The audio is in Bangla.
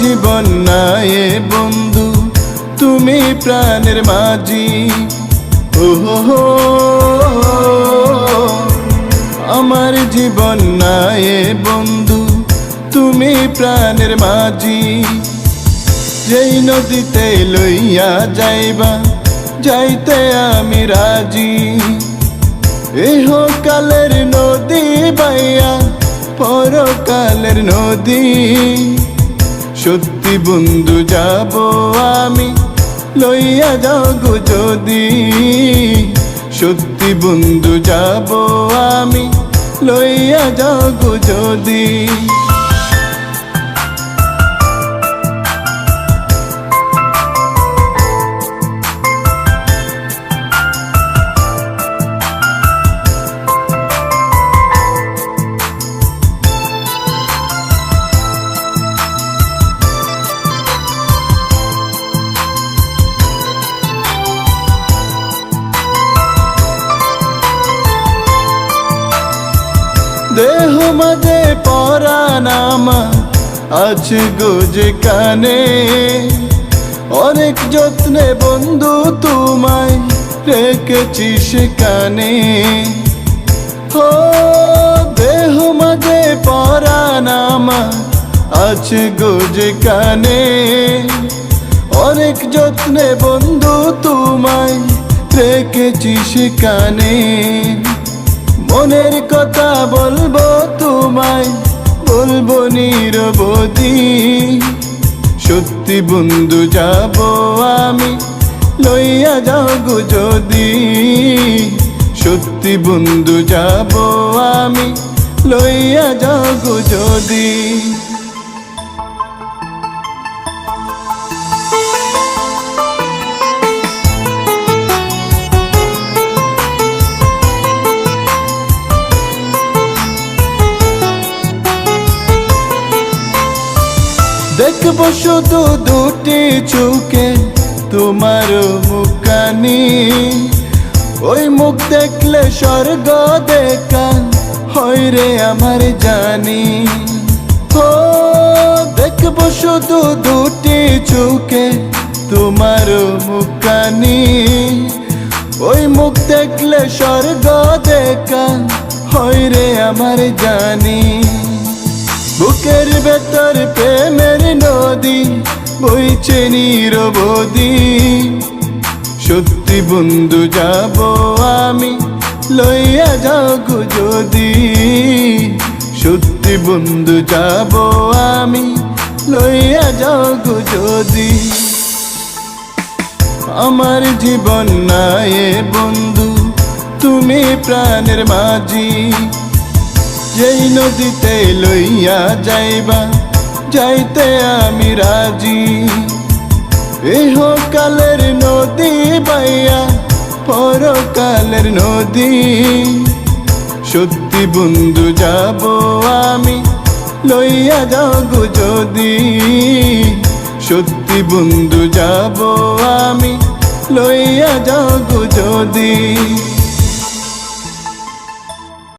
জীবন নাই বন্ধু তুমি প্রাণের মাঝি। ওহো আমার জীবন নাই বন্ধু তুমি প্রাণের মাঝি। যেই নদীতে লইয়া যাইবা যাইতে আমি রাজি। ইহকালের নদী বাইয়া পরকালের নদী। সত্যি বন্ধু যাব আমি লইয়া যাও গো যদি। সত্যি বন্ধু যাব আমি লইয়া যাও গো যদি। দেহ মাঝে পরাণ আমার আছে গো যেখানে। অনেক যত্নে বন্ধু তোমায় রেখেছি সেখানে। ও দেহ মাঝে পরাণ আমার আছে গো যেখানে। অনেক যত্নে বন্ধু তোমায় রেখেছি সেখানে। মনের কথা বলবো তোমায় বলবো নিরবধি। সত্যি বন্ধু যাব আমি লইয়া যাও গো যদি। সত্যি বন্ধু যাব আমি লইয়া যাও গো যদি। দেখবো শুধু দুটি চোখে তোমার মুখখানি। ওই মুখ দেখলে স্বর্গ দেখা হয় রে আমার জানি। ও দেখবো শুধু দুটি চোখে তোমার মুখখানি। ওই মুখ দেখলে স্বর্গ দেখা হয় রে আমার জানি। বুকের ভেতর প্রেমের নদী বইছে নিরবধি। সত্যি বন্ধু যাব আমি লইয়া যাও গো যদি। সত্যি বন্ধু যাব আমি লইয়া যাও গো যদি। আমার জীবন নাই বন্ধু তুমি প্রাণের মাঝি। যেই নদীতে লইয়া যাইবা যাইতে আমি রাজি। ইহকালের নদী বাইয়া পরকালের নদী। সত্যি বন্ধু যাব আমি লইয়া যাও গো যদি। সত্যি বন্ধু যাব আমি লইয়া যাও গো যদি।